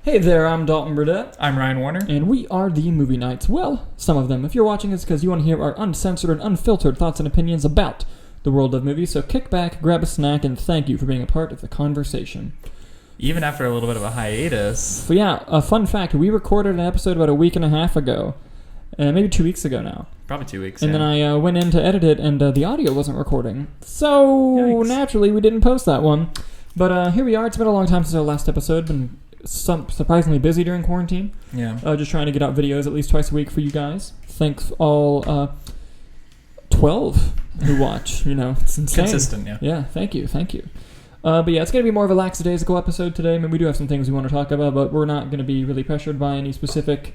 Hey there, I'm Dalton Burdett. I'm Ryan Warner. And we are the Movie Nights. Well, some of them. If you're watching, it's because you want to hear our uncensored and unfiltered thoughts and opinions about the world of movies. So kick back, grab a snack, and thank you for being a part of the conversation. Even after a little bit of a hiatus. So yeah, a fun fact. We recorded an episode about a week and a half ago. Maybe 2 weeks ago now. Probably 2 weeks, And then I went in to edit it, and the audio wasn't recording. So, Yikes. Naturally, we didn't post that one. But here we are. It's been a long time since our last episode. Been surprisingly busy during quarantine. Yeah. Just trying to get out videos at least twice a week for you guys. Thanks all 12 who watch. You know, it's insane. Consistent, yeah. Yeah, thank you. But yeah, it's going to be more of a lackadaisical episode today. I mean, we do have some things we want to talk about, but we're not going to be really pressured by any specific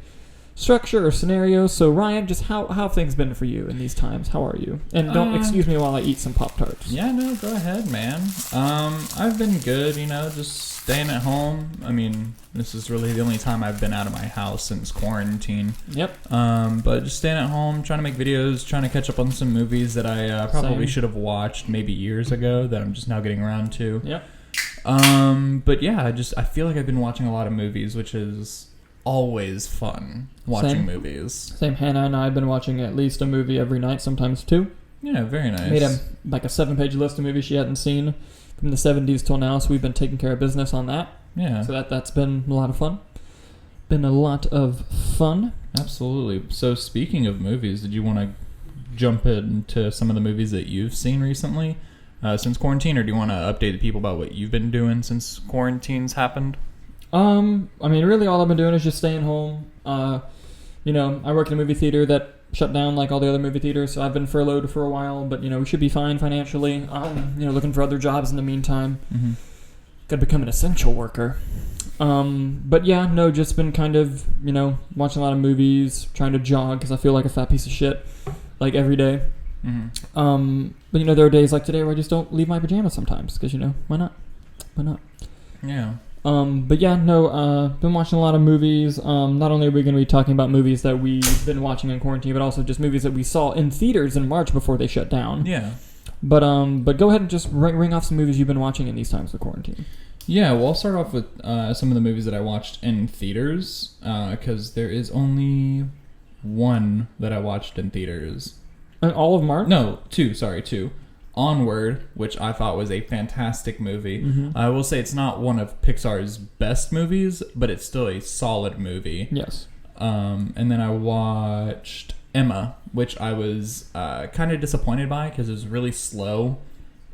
structure or scenario. So Ryan, just how have things been for you in these times? How are you? And don't excuse me while I eat some Pop-Tarts. Yeah, no, go ahead, man. I've been good, just staying at home. I mean, this is really the only time I've been out of my house since quarantine. Yep. But just staying at home, trying to make videos, trying to catch up on some movies that I probably should have watched maybe years ago that I'm just now getting around to. Yep. But yeah, I feel like I've been watching a lot of movies, which is always fun watching movies. Same. Hannah and I have been watching at least a movie every night, sometimes two. Yeah, very nice. Made a 7-page list of movies she hadn't seen from the 70s till now, so we've been taking care of business on that. Yeah. So that's been a lot of fun. Absolutely. So speaking of movies, did you want to jump into some of the movies that you've seen recently since quarantine, or do you want to update the people about what you've been doing since quarantine's happened? I mean, really all I've been doing is just staying home. I work in a movie theater that shut down like all the other movie theaters, so I've been furloughed for a while, but, we should be fine financially. Looking for other jobs in the meantime. Mm-hmm. Got to become an essential worker. But yeah, no, just been kind of, watching a lot of movies, trying to jog because I feel like a fat piece of shit, like every day. Mm-hmm. But, there are days like today where I just don't leave my pajamas sometimes because, why not? Yeah. But yeah, no, been watching a lot of movies. Not only are we going to be talking about movies that we've been watching in quarantine, but also just movies that we saw in theaters in March before they shut down. Yeah. But go ahead and just ring off some movies you've been watching in these times of quarantine. Yeah, well, I'll start off with some of the movies that I watched in theaters, because there is only one that I watched in theaters. And all of March? No, two. Onward, which I thought was a fantastic movie. Mm-hmm. I will say it's not one of Pixar's best movies, but it's still a solid movie. Yes. And then I watched Emma, which I was kind of disappointed by because it was really slow,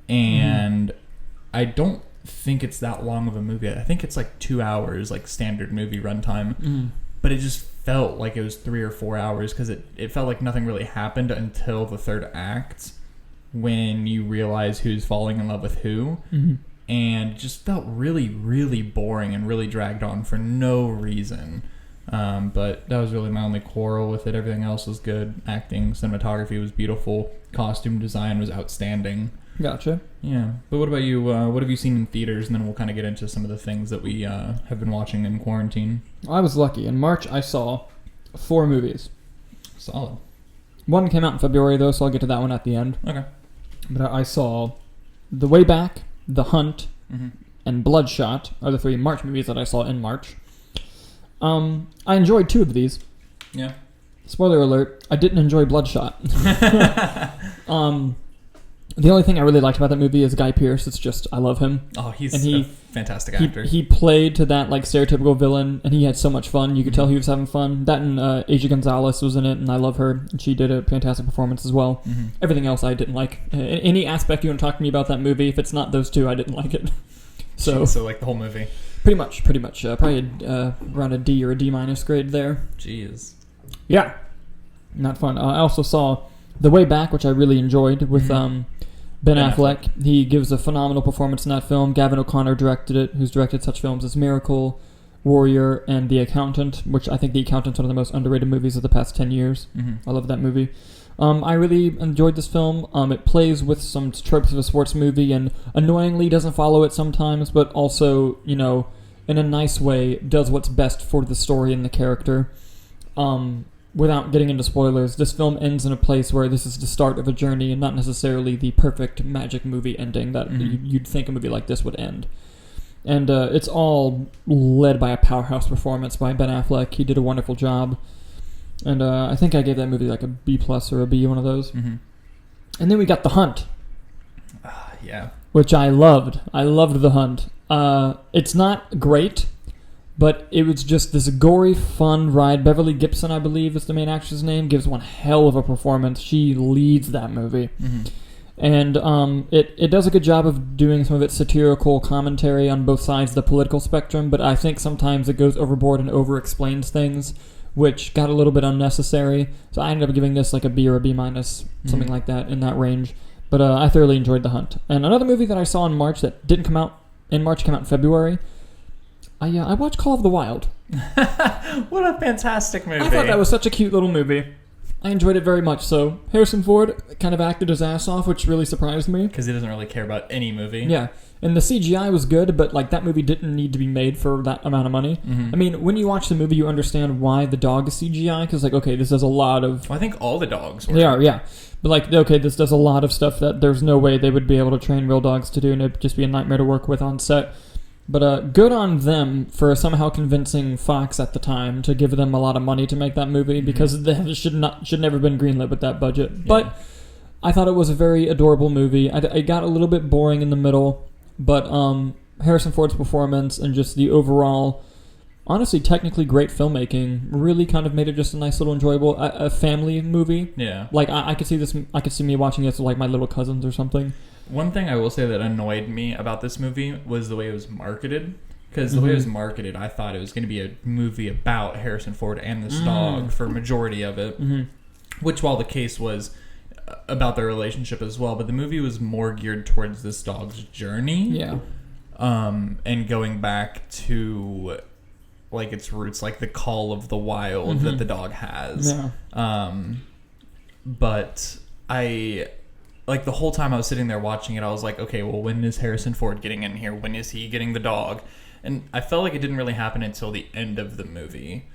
and I don't think it's that long of a movie. I think it's like 2 hours, like standard movie runtime, but it just felt like it was 3 or 4 hours because it felt like nothing really happened until the third act, when you realize who's falling in love with who, and just felt really, really boring and really dragged on for no reason. But that was really my only quarrel with it. Everything else was good. Acting, cinematography was beautiful. Costume design was outstanding. Gotcha. Yeah. But what about you? What have you seen in theaters? And then we'll kind of get into some of the things that we have been watching in quarantine. I was lucky. In March, I saw 4 movies. Solid. One came out in February, though, so I'll get to that one at the end. Okay. But I saw The Way Back, The Hunt, and Bloodshot are the 3 March movies that I saw in March. I enjoyed 2 of these. Yeah. Spoiler alert, I didn't enjoy Bloodshot. The only thing I really liked about that movie is Guy Pearce. It's just, I love him. Oh, he's a fantastic actor. He played to that like stereotypical villain, and he had so much fun. You could tell he was having fun. That and Asia Gonzalez was in it, and I love her. And she did a fantastic performance as well. Everything else I didn't like. Any aspect you want to talk to me about that movie, if it's not those 2, I didn't like it. So like the whole movie? Pretty much. Probably around a D or a D- grade there. Jeez. Yeah. Not fun. I also saw The Way Back, which I really enjoyed, with Ben Affleck. He gives a phenomenal performance in that film. Gavin O'Connor directed it, who's directed such films as Miracle, Warrior, and The Accountant, which I think The Accountant's one of the most underrated movies of the past 10 years. I love that movie. I really enjoyed this film. It plays with some tropes of a sports movie and annoyingly doesn't follow it sometimes, but also, in a nice way, does what's best for the story and the character. Without getting into spoilers, this film ends in a place where this is the start of a journey and not necessarily the perfect magic movie ending that you'd think a movie like this would end. And it's all led by a powerhouse performance by Ben Affleck. He did a wonderful job. And I think I gave that movie like a B+ or a B, one of those. Mm-hmm. And then we got The Hunt. Yeah. Which I loved. I loved The Hunt. It's not great, but it was just this gory, fun ride. Beverly Gibson, I believe, is the main actress's name, gives one hell of a performance. She leads that movie. Mm-hmm. And it does a good job of doing some of its satirical commentary on both sides of the political spectrum, but I think sometimes it goes overboard and over-explains things, which got a little bit unnecessary. So I ended up giving this like a B or a B-, something like that, in that range. But I thoroughly enjoyed The Hunt. And another movie that I saw in March that didn't come out in March, came out in February, I watched Call of the Wild. What a fantastic movie. I thought that was such a cute little movie. I enjoyed it very much. So Harrison Ford kind of acted his ass off, which really surprised me. Because he doesn't really care about any movie. Yeah. And the CGI was good, but like that movie didn't need to be made for that amount of money. Mm-hmm. I mean, when you watch the movie, you understand why the dog is CGI, because like, okay, this does a lot of... Well, I think all the dogs were. They are, yeah. But like, okay, this does a lot of stuff that there's no way they would be able to train real dogs to do, and it'd just be a nightmare to work with on set. But good on them for somehow convincing Fox at the time to give them a lot of money to make that movie, because they should never been greenlit with that budget. Yeah. But I thought it was a very adorable movie. It got a little bit boring in the middle, but Harrison Ford's performance and just the overall, honestly, technically great filmmaking really kind of made it just a nice little enjoyable a family movie. Yeah, like I could see this. I could see me watching this with like my little cousins or something. One thing I will say that annoyed me about this movie was the way it was marketed. Because the way it was marketed, I thought it was going to be a movie about Harrison Ford and this dog for a majority of it. Which, while the case was about their relationship as well, but the movie was more geared towards this dog's journey. Yeah. And going back to like its roots, like the call of the wild that the dog has. Yeah. But like the whole time I was sitting there watching it, I was like, okay, well, when is Harrison Ford getting in here? When is he getting the dog? And I felt like it didn't really happen until the end of the movie.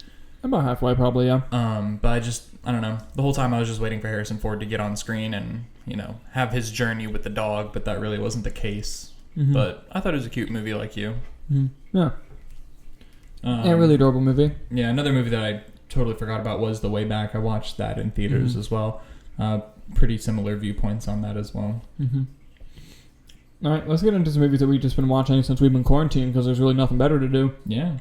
About halfway, probably, yeah. But I don't know. The whole time I was just waiting for Harrison Ford to get on screen and, have his journey with the dog, but that really wasn't the case. But I thought it was a cute movie like you. Yeah. Yeah, really adorable movie. Yeah, another movie that I totally forgot about was The Way Back. I watched that in theaters as well. Pretty similar viewpoints on that as well. All right, let's get into some movies that we've just been watching since we've been quarantined, because there's really nothing better to do. Yeah.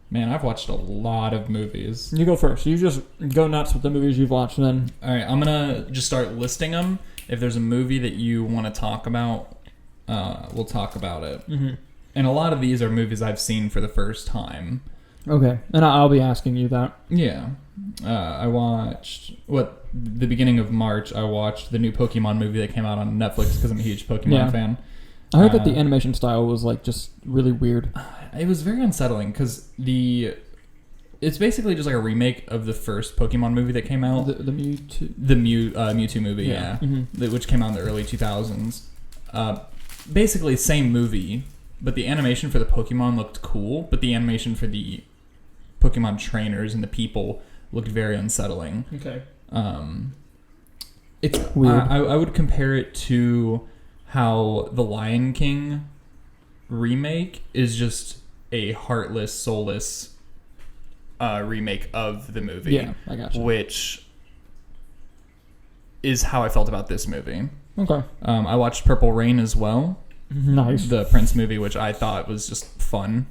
Man, I've watched a lot of movies. You go first. You just go nuts with the movies you've watched, and then... All right, I'm going to just start listing them. If there's a movie that you want to talk about, we'll talk about it. And a lot of these are movies I've seen for the first time. Okay, and I'll be asking you that. Yeah. I watched, the beginning of March, I watched the new Pokemon movie that came out on Netflix because I'm a huge Pokemon fan. I heard that the animation style was like just really weird. It was very unsettling because it's basically just like a remake of the first Pokemon movie that came out. The Mewtwo? The Mewtwo movie, yeah. Which came out in the early 2000s. Basically, same movie, but the animation for the Pokemon looked cool, but the animation for the Pokemon trainers and the people looked very unsettling. Okay. It's weird. I would compare it to how the Lion King remake is just a heartless, soulless remake of the movie. Yeah, I gotcha. Which is how I felt about this movie. Okay. I watched Purple Rain as well. Nice. The Prince movie, which I thought was just fun.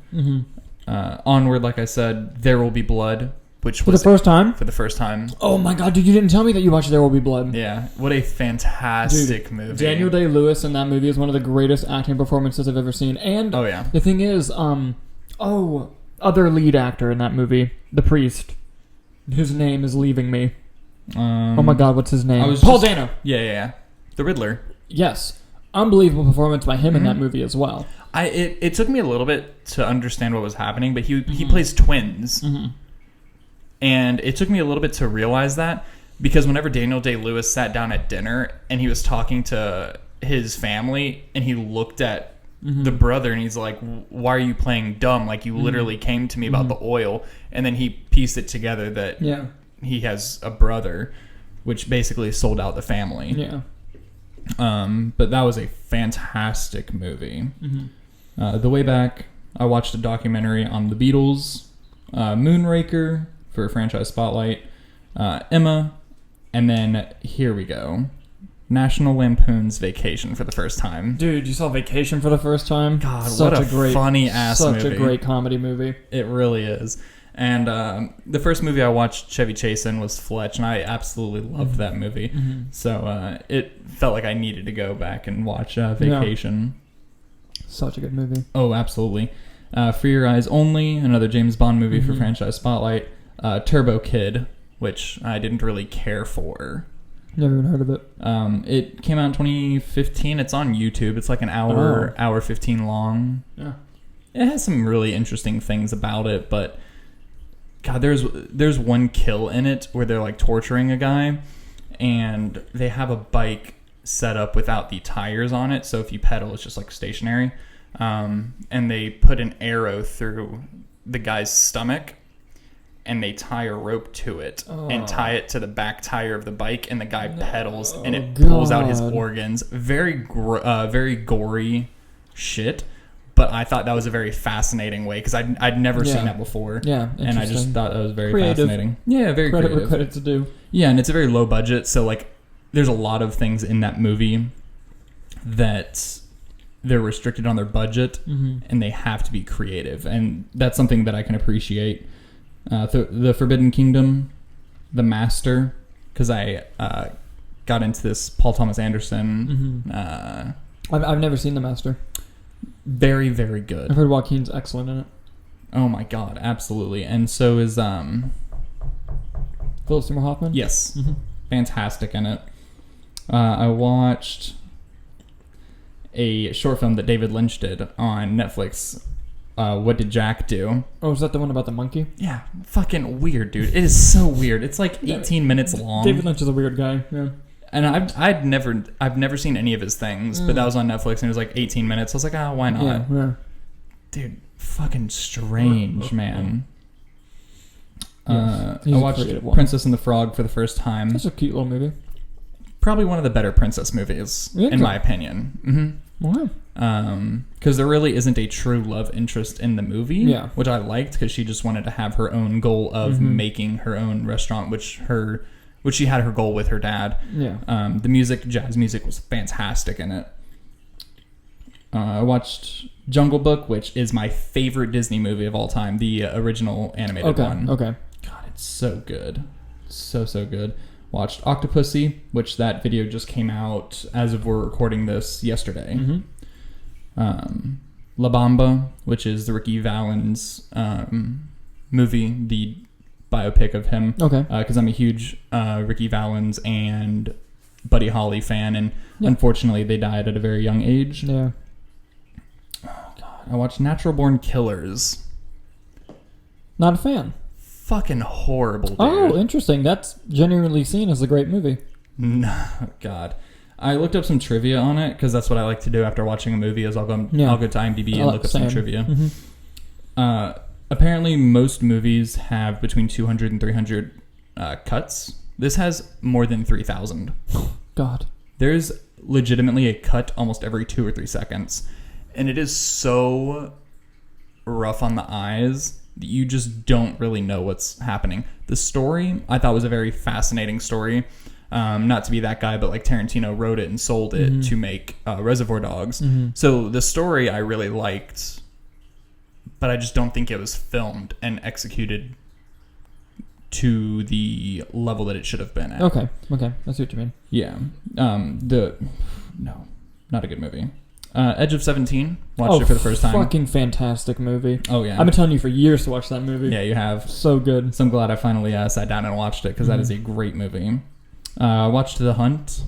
Onward, like I said, There Will Be Blood, which was... For the first time? For the first time. Oh my god, dude, you didn't tell me that you watched There Will Be Blood. Yeah, what a fantastic movie. Daniel Day-Lewis in that movie is one of the greatest acting performances I've ever seen. And the thing is, other lead actor in that movie, the priest, whose name is leaving me. Oh my god, what's his name? Paul Dano. Yeah. The Riddler. Yes. Unbelievable performance by him in that movie as well. It took me a little bit to understand what was happening, but he plays twins. And it took me a little bit to realize that, because whenever Daniel Day-Lewis sat down at dinner and he was talking to his family and he looked at the brother and he's like, why are you playing dumb? Like, you literally came to me about the oil. And then he pieced it together that he has a brother, which basically sold out the family. Yeah. But that was a fantastic movie. The way back, I watched a documentary on the Beatles, Moonraker for Franchise Spotlight, Emma, and then here we go. National Lampoon's Vacation for the first time. Dude, you saw Vacation for the first time? God, what a funny-ass movie. Such a great comedy movie. It really is. And the first movie I watched Chevy Chase in was Fletch, and I absolutely loved that movie. Mm-hmm. So it felt like I needed to go back and watch Vacation. Yeah. Such a good movie. Oh, absolutely. For Your Eyes Only, another James Bond movie for Franchise Spotlight. Turbo Kid, which I didn't really care for. Never even heard of it. It came out in 2015. It's on YouTube. It's like an hour 15 long. Yeah. It has some really interesting things about it, but God, there's one kill in it where they're like torturing a guy, and they have a bike set up without the tires on it, so if you pedal, it's just like stationary. And they put an arrow through the guy's stomach, and they tie a rope to it and tie it to the back tire of the bike, and the guy pedals, and it pulls out his organs. Very gory shit. But I thought that was a very fascinating way, because I'd never seen that before. Yeah, and I just thought that was very fascinating. Yeah, very credit creative. where credit's due. Yeah, and it's a very low budget, so like there's a lot of things in that movie that they're restricted on their budget, and they have to be creative, and that's something that I can appreciate. The Forbidden Kingdom, The Master, because I got into this Paul Thomas Anderson. I've never seen The Master. Very, very good. I've heard Joaquin's excellent in it. Oh my God, absolutely. And so is Philip Seymour Hoffman? Yes. Fantastic in it. I watched a short film that David Lynch did on Netflix. What Did Jack Do? Oh, is that the one about the monkey? Yeah. Fucking weird, dude. It is so weird. It's like 18 minutes long. David Lynch is a weird guy. Yeah. And I've never seen any of his things, but that was on Netflix, and it was like 18 minutes. I was like, why not? Yeah. Dude, fucking strange, man. Yes. I watched Princess and the Frog for the first time. That's a cute little movie. Probably one of the better princess movies, in my opinion. Wow. Because there really isn't a true love interest in the movie, which I liked, because she just wanted to have her own goal of making her own restaurant, which she had her goal with her dad. Yeah. The music, jazz music, was fantastic in it. I watched Jungle Book, which is my favorite Disney movie of all time, the original animated one. Okay. God, it's so good. So good. Watched Octopussy, which that video just came out as of we're recording this yesterday. La Bamba, which is the Ricky Valens movie, the biopic of him. Okay. Because I'm a huge Ricky Valens and Buddy Holly fan, and unfortunately they died at a very young age. Yeah. Oh God. I watched Natural Born Killers. Not a fan. Fucking horrible, dude. Oh, interesting. That's genuinely seen as a great movie. No, God. I looked up some trivia on it, because that's what I like to do after watching a movie, is I'll go to IMDb and look up some trivia. Apparently, most movies have between 200 and 300 cuts. This has more than 3,000. God. There's legitimately a cut almost every 2 or 3 seconds. And it is so rough on the eyes that you just don't really know what's happening. The story, I thought, was a very fascinating story. Not to be that guy, but like Tarantino wrote it and sold it to make Reservoir Dogs. So the story I really liked, but I just don't think it was filmed and executed to the level that it should have been at. Okay, I see what you mean. Yeah. No, not a good movie. Edge of 17, watched it for the first time. Fucking fantastic movie. Oh, yeah. I've been telling you for years to watch that movie. Yeah, you have. So good. So I'm glad I finally sat down and watched it, because that is a great movie. Watched The Hunt,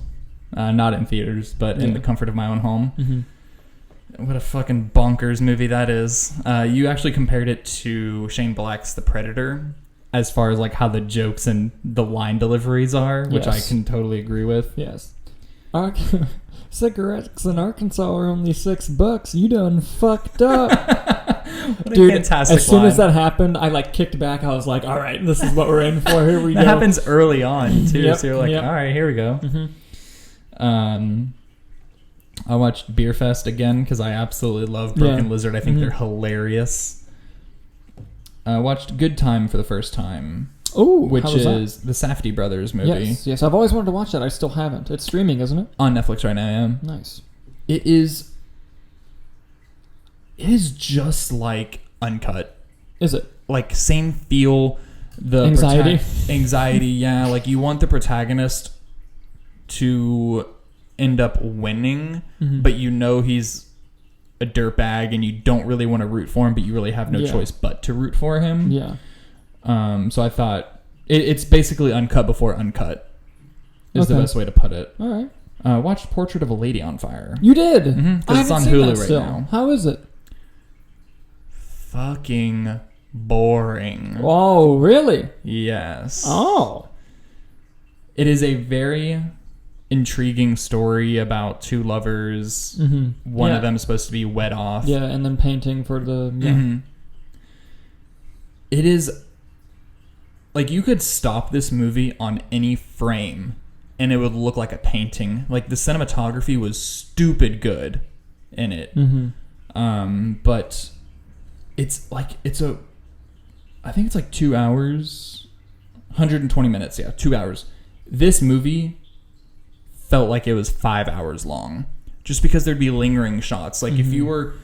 not in theaters, but in the comfort of my own home. What a fucking bonkers movie that is. You actually compared it to Shane Black's The Predator, as far as like how the jokes and the line deliveries are, which I can totally agree with. Yes. Cigarettes in Arkansas are only $6. You done fucked up. What a dude, fantastic as soon as that happened, I like kicked back. I was like, all right, this is what we're in for. Here we go. That happens early on too. So you're like, all right, here we go. I watched Beer Fest again because I absolutely love Broken Lizard. I think they're hilarious. I watched Good Time for the first time. Oh, which is the Safdie brothers movie. Yes. I've always wanted to watch that. I still haven't. It's streaming, isn't it? On Netflix right now, yeah. Nice. It is just like Uncut. Is it? Like, same feel. The anxiety, yeah. Like, you want the protagonist to end up winning, but you know he's a dirtbag and you don't really want to root for him, but you really have no choice but to root for him. Yeah. So I thought it's basically Uncut before Uncut is the best way to put it. All right. Watched Portrait of a Lady on Fire. You did? Because it's on Hulu right now. How is it? Fucking boring. Oh, really? Yes. Oh. It is a very intriguing story about two lovers. One of them is supposed to be wed off. Yeah, and then painting for the... It is... Like, you could stop this movie on any frame and it would look like a painting. Like, the cinematography was stupid good in it. But it's like, I think it's like 2 hours, 120 minutes. Yeah, 2 hours. This movie felt like it was 5 hours long just because there'd be lingering shots. Like, if you were,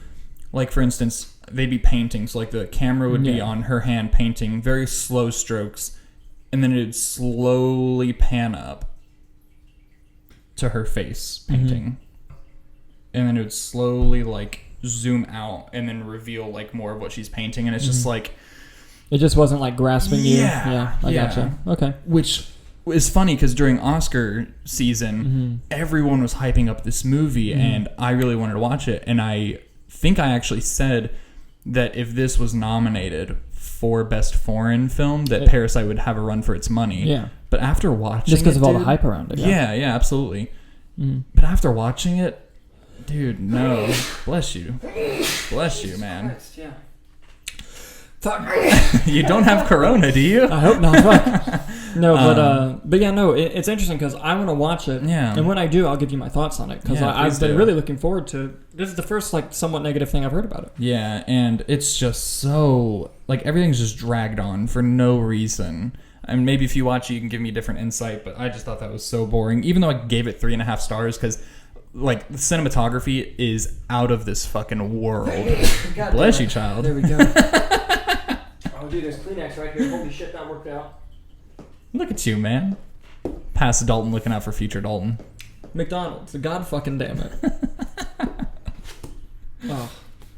like, for instance, they'd be painting, so like the camera would be on her hand painting, very slow strokes, and then it'd slowly pan up to her face painting, and then it would slowly like zoom out and then reveal like more of what she's painting, and it's just like, it just wasn't like grasping you. I gotcha. Okay. Which is funny because during Oscar season, everyone was hyping up this movie, and I really wanted to watch it, and I think I actually said that if this was nominated for Best Foreign Film, that Parasite would have a run for its money. Yeah. But after watching just because of all the hype around it. Yeah, absolutely. But after watching it, dude, no. Bless you. Bless you, man. Christ, yeah. You don't have corona, do you? I hope not. No, but yeah, no, it's interesting because I want to watch it. Yeah. And when I do, I'll give you my thoughts on it because I've been really looking forward to. This is the first like somewhat negative thing I've heard about it. Yeah, and it's just so like everything's just dragged on for no reason. And maybe if you watch it, you can give me a different insight. But I just thought that was so boring. Even though I gave it 3.5 stars because like the cinematography is out of this fucking world. Bless you, child. There we go. Oh, dude, there's Kleenex right here. Holy shit, that worked out. Look at you, man. Past Dalton, looking out for future Dalton. McDonald's. God fucking damn it. Oh.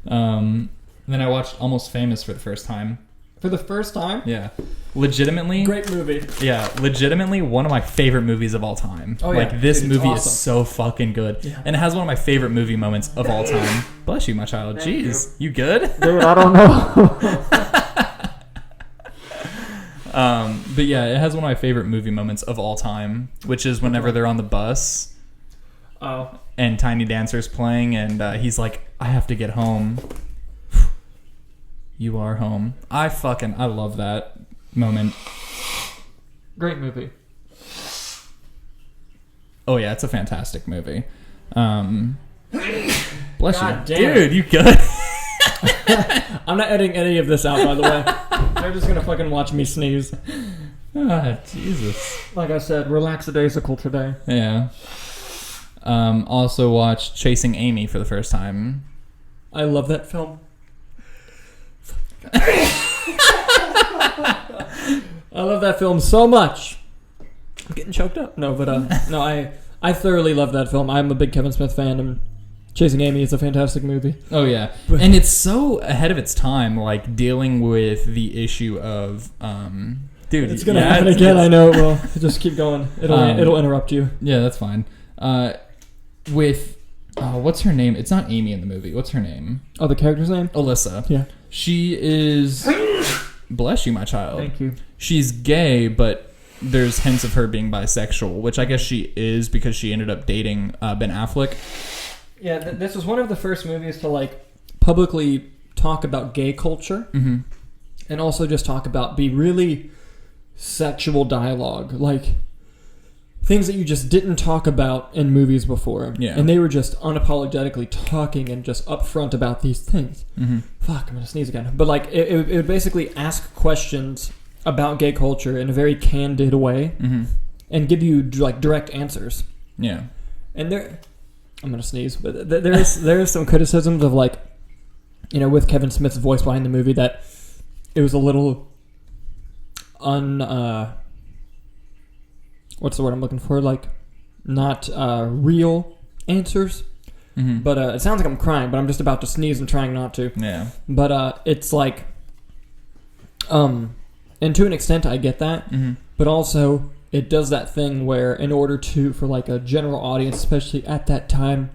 Then I watched Almost Famous for the first time. For the first time? Yeah. Legitimately. Great movie. Yeah, legitimately one of my favorite movies of all time. Oh, yeah. Like, this movie is so fucking good. Yeah. And it has one of my favorite movie moments of all time. Bless you, my child. Jeez. You good? Dude, I don't know. But yeah, it has one of my favorite movie moments of all time, which is whenever they're on the bus. Oh. And Tiny Dancer's playing, and he's like, I have to get home. You are home. I love that moment. Great movie. Oh yeah, it's a fantastic movie. Bless God you. Damn. Dude, you good? I'm not editing any of this out, by the way. They're just gonna fucking watch me sneeze. Jesus. Like I said, relaxadaisical today. Yeah. Also watched Chasing Amy for the first time. I love that film. I love that film so much. I'm getting choked up. No, but no, I thoroughly love that film. I'm a big Kevin Smith fan, and Chasing Amy is a fantastic movie. Oh yeah, and it's so ahead of its time, like dealing with the issue of, dude, it's gonna happen again. I know it will. Just keep going. It'll interrupt you. Yeah, that's fine. With what's her name? It's not Amy in the movie. What's her name? Oh, the character's name? Alyssa. Yeah. She is. Bless you, my child. Thank you. She's gay, but there's hints of her being bisexual, which I guess she is because she ended up dating Ben Affleck. Yeah, this was one of the first movies to like publicly talk about gay culture, and also just be really sexual dialogue. Like, things that you just didn't talk about in movies before. Yeah. And they were just unapologetically talking and just upfront about these things. Mm-hmm. Fuck, I'm going to sneeze again. But like, it would basically ask questions about gay culture in a very candid way and give you like direct answers. Yeah. And I'm going to sneeze, but there's some criticisms of like, you know, with Kevin Smith's voice behind the movie that it was a little what's the word I'm looking for? Like, not real answers. Mm-hmm. But it sounds like I'm crying, but I'm just about to sneeze and trying not to. Yeah. But it's like, and to an extent, I get that. Mm-hmm. But also, it does that thing where, in order for like a general audience, especially at that time,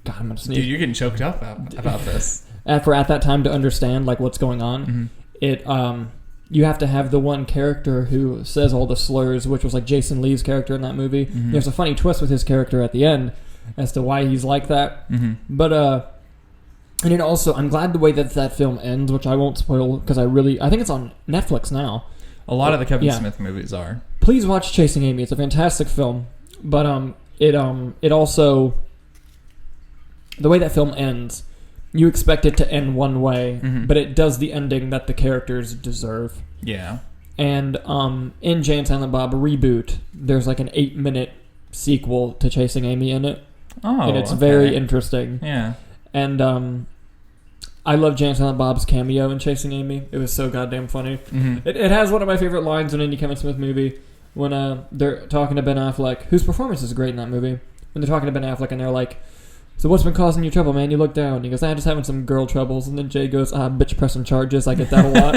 God, I'm gonna sneeze. Dude, you're getting choked up about this. At that time to understand like what's going on, it you have to have the one character who says all the slurs, which was like Jason Lee's character in that movie. Mm-hmm. There's a funny twist with his character at the end as to why he's like that. Mm-hmm. But and it also, I'm glad the way that film ends, which I won't spoil because I think it's on Netflix now. A lot of the Kevin Smith movies are. Please watch Chasing Amy. It's a fantastic film. But it also, the way that film ends, you expect it to end one way, but it does the ending that the characters deserve. Yeah. And in Jay and Silent Bob Reboot, there's like an 8-minute sequel to Chasing Amy in it. Oh, and it's very interesting. Yeah. And I love Jay and Silent Bob's cameo in Chasing Amy. It was so goddamn funny. Mm-hmm. It has one of my favorite lines in any Kevin Smith movie when they're talking to Ben Affleck, whose performance is great in that movie. When they're talking to Ben Affleck and they're like, "So what's been causing you trouble, man?" You look down. He goes, "I'm just having some girl troubles." And then Jay goes, "Bitch pressing charges." I get that a lot.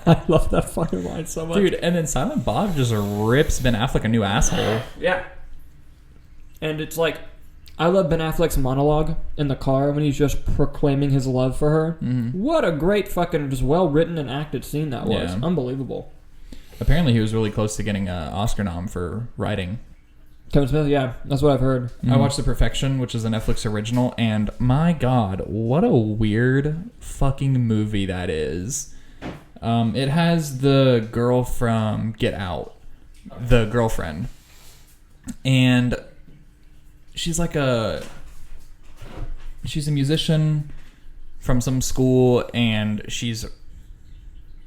I love that fucking line so much. Dude, and then Silent Bob just rips Ben Affleck a new asshole. Yeah. And it's like, I love Ben Affleck's monologue in the car when he's just proclaiming his love for her. Mm-hmm. What a great fucking, just well-written and acted scene that was. Yeah. Unbelievable. Apparently he was really close to getting an Oscar nom for writing. Kevin Smith, yeah, that's what I've heard. I watched The Perfection, which is a Netflix original, and my God, what a weird fucking movie that is. It has the girl from Get Out, the girlfriend, and she's a musician from some school, and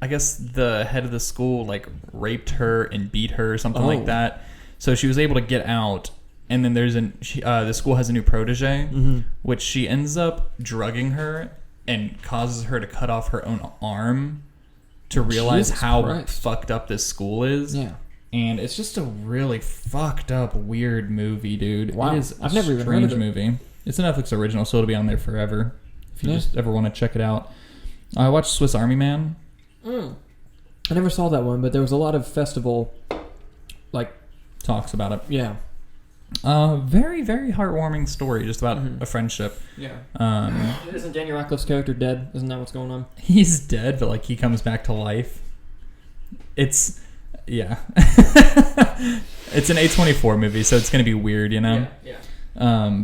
I guess the head of the school like raped her and beat her or something like that. So she was able to get out, and then the school has a new protege, which she ends up drugging her and causes her to cut off her own arm to realize how fucked up this school is. Yeah. And it's just a really fucked up, weird movie, dude. Wow. It is I've never even heard of it. Movie. It's a Netflix original, so it'll be on there forever if you just ever want to check it out. I watched Swiss Army Man. I never saw that one, but there was a lot of festival, like, talks about it. Yeah. Very, very heartwarming story, just about a friendship. Yeah. Isn't Daniel Radcliffe's character dead? Isn't that what's going on? He's dead, but like he comes back to life. It's it's an A24 movie, so it's gonna be weird, you know. Yeah.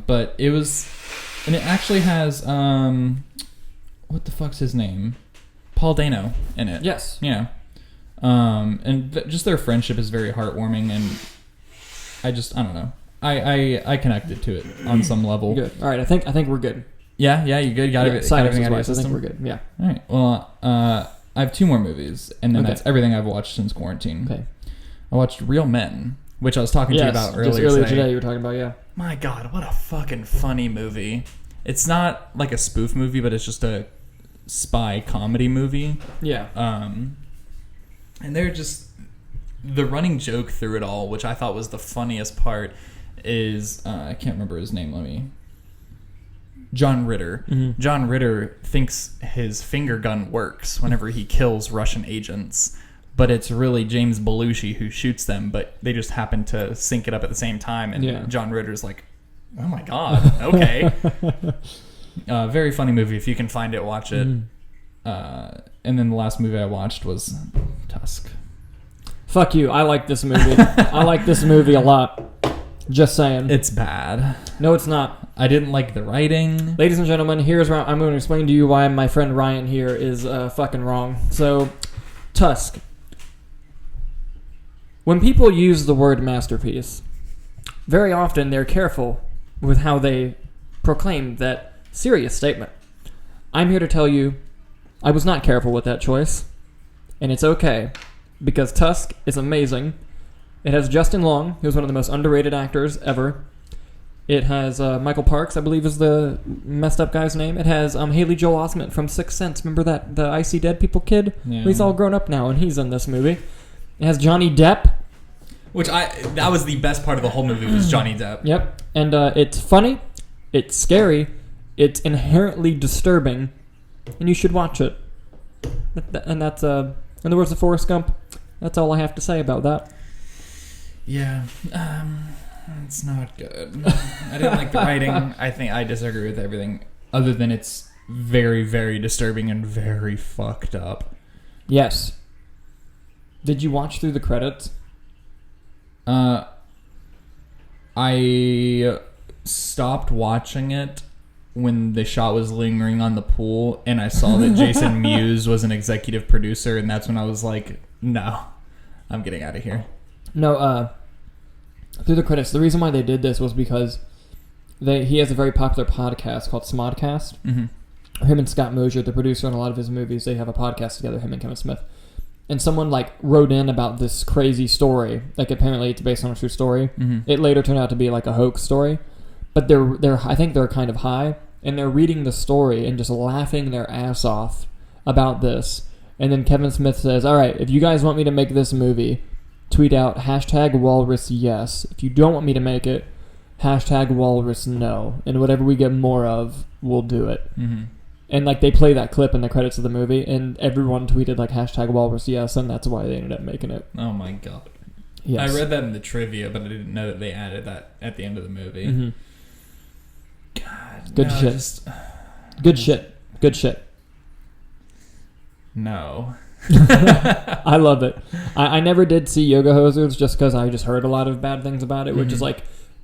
But it was, and it actually has what the fuck's his name? Paul Dano in it. Yes. Yeah. And just their friendship is very heartwarming, and I don't know. I connected to it on some level. Good. All right. I think we're good. Yeah. You good? Got everything out of your system? I think we're good. Yeah. All right. Well, I have 2 more movies, and then that's everything I've watched since quarantine. Okay. I watched Real Men, which I was talking to you about earlier today. You were talking about, yeah. My God, what a fucking funny movie. It's not like a spoof movie, but it's just a spy comedy movie. Yeah. And they're just, the running joke through it all, which I thought was the funniest part, is I can't remember his name. John Ritter. Mm-hmm. John Ritter thinks his finger gun works whenever he kills Russian agents, but it's really James Belushi who shoots them, but they just happen to sync it up at the same time, and John Ritter's like, oh my God, okay. Very funny movie. If you can find it, watch it. And then the last movie I watched was Tusk. Fuck you. I like this movie. I like this movie a lot. Just saying. It's bad. No, it's not. I didn't like the writing. Ladies and gentlemen, here's where I'm going to explain to you why my friend Ryan here is fucking wrong. So, Tusk. when people use the word masterpiece, very often they're careful with how they proclaim that serious statement. I'm here to tell you, I was not careful with that choice, and it's okay, because Tusk is amazing. It has Justin Long, who's one of the most underrated actors ever. It has Michael Parks, I believe is the messed up guy's name. It has Haley Joel Osment from Sixth Sense. Remember that the I See Dead People kid? Yeah. He's all grown up now, and he's in this movie. It has Johnny Depp. That was the best part of the whole movie was Johnny Depp. Yep. And it's funny, it's scary, it's inherently disturbing, and you should watch it. And that's, in the words of Forrest Gump, that's all I have to say about that. Yeah. It's not good. I didn't like the writing. I think I disagree with everything other than it's very, very disturbing and very fucked up. Yes. Did you watch through the credits? I stopped watching it when the shot was lingering on the pool and I saw that Jason Mewes was an executive producer, and that's when I was like, no, I'm getting out of here. No, through the credits, the reason why they did this was because he has a very popular podcast called Smodcast. Mm-hmm. Him and Scott Mosier, the producer on a lot of his movies, they have a podcast together, him and Kevin Smith. And someone wrote in about this crazy story. Apparently it's based on a true story. Mm-hmm. It later turned out to be a hoax story. But I think they're kind of high, and they're reading the story and just laughing their ass off about this. And then Kevin Smith says, all right, if you guys want me to make this movie, tweet out #walrus yes. If you don't want me to make it, #walrus no. And whatever we get more of, we'll do it. Mm-hmm. And they play that clip in the credits of the movie, and everyone tweeted #walrus yes, and that's why they ended up making it. Oh my god. Yes. I read that in the trivia, but I didn't know that they added that at the end of the movie. Mm-hmm. God, Good no, shit. Good shit. Good shit. No. I love it. I never did see Yoga Hosers just because I just heard a lot of bad things about it, which is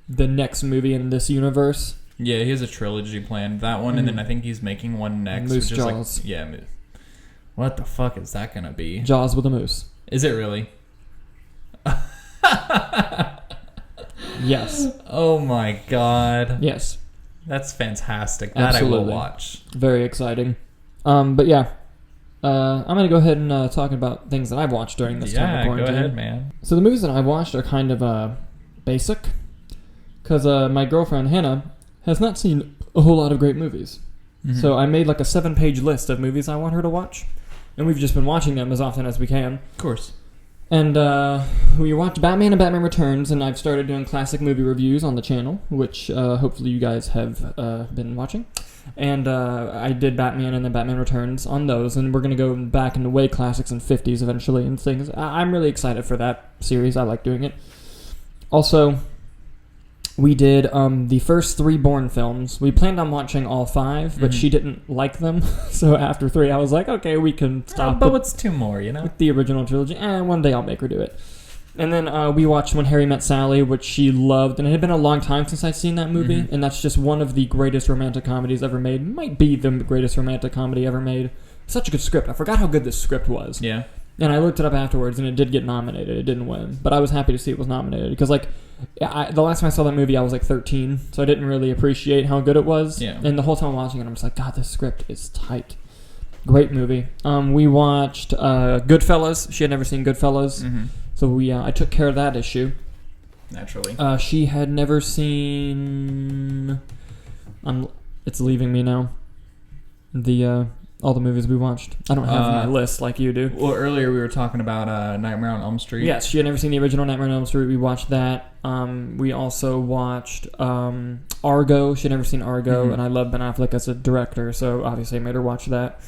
the next movie in this universe. Yeah, he has a trilogy planned. That one, and then I think he's making one next. Moose which Jaws. Is Moose. What the fuck is that gonna be? Jaws with a moose. Is it really? Yes. Oh my god. Yes. That's fantastic. That Absolutely. I will watch. Very exciting. But yeah. I'm going to go ahead and talk about things that I've watched during this time of quarantine. Go ahead, man. So the movies that I've watched are kind of basic. Because my girlfriend, Hannah, has not seen a whole lot of great movies. Mm-hmm. So I made a 7-page list of movies I want her to watch. And we've just been watching them as often as we can. Of course. And we watched Batman and Batman Returns, and I've started doing classic movie reviews on the channel, which hopefully you guys have been watching. And I did Batman and then Batman Returns on those, and we're going to go back into way classics and 50s eventually and things. I'm really excited for that series. I like doing it. Also, we did the first 3 Bourne films. We planned on watching all 5, but she didn't like them. So after 3, I was like, okay, we can stop. But what's 2 more, with the original trilogy. One day I'll make her do it. And then we watched When Harry Met Sally, which she loved. And it had been a long time since I'd seen that movie. Mm-hmm. And that's just one of the greatest romantic comedies ever made. Might be the greatest romantic comedy ever made. Such a good script. I forgot how good this script was. Yeah. And I looked it up afterwards, and it did get nominated. It didn't win. But I was happy to see it was nominated. Because, the last time I saw that movie, I was 13. So I didn't really appreciate how good it was. Yeah. And the whole time watching it, I'm just like, God, this script is tight. Great movie. We watched Goodfellas. She had never seen Goodfellas. Mm-hmm. So I took care of that issue. Naturally. She had never seen... it's leaving me now. All the movies we watched. I don't have my list like you do. Well, earlier we were talking about Nightmare on Elm Street. Yes, she had never seen the original Nightmare on Elm Street. We watched that. We also watched Argo. She had never seen Argo, and I love Ben Affleck as a director, so obviously I made her watch that.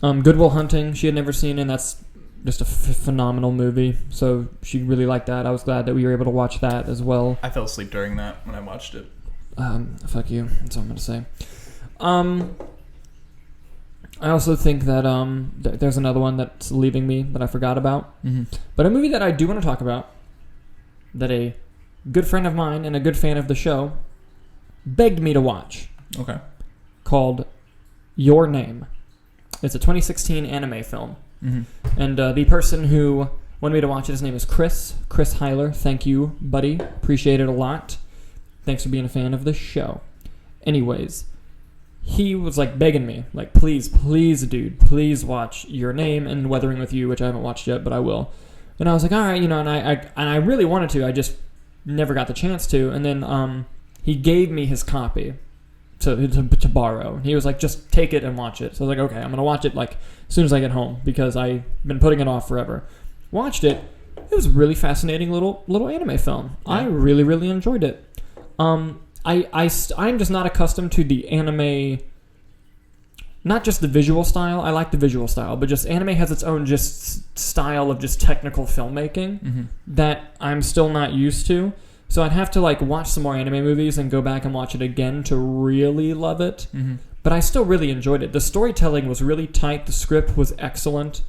Good Will Hunting, she had never seen, and that's just a phenomenal movie. So she really liked that. I was glad that we were able to watch that as well. I fell asleep during that when I watched it. Fuck you. That's all I'm going to say. I also think that there's another one that's leaving me that I forgot about. Mm-hmm. But a movie that I do want to talk about, that a good friend of mine and a good fan of the show begged me to watch. Okay. Called Your Name. It's a 2016 anime film. Mm-hmm. And the person who wanted me to watch it. His name is Chris Heiler. Thank you, buddy. Appreciate it a lot. Thanks for being a fan of the show. Anyways, he was like begging me, like, please, dude, please watch Your Name and Weathering with You, which I haven't watched yet, but I will. And I was like, all right, and I really wanted to. I just never got the chance to. And then he gave me his copy to borrow. He was like, just take it and watch it. So I was like, okay, I'm gonna watch it like as soon as I get home because I've been putting it off forever. Watched it. It was a really fascinating little anime film. Yeah. I really enjoyed it. I'm just not accustomed to the anime. Not just the visual style. I like the visual style, but just anime has its own just style of just technical filmmaking that I'm still not used to. So I'd have to like watch some more anime movies and go back and watch it again to really love it. But I still really enjoyed it. The storytelling was really tight. The script was excellent.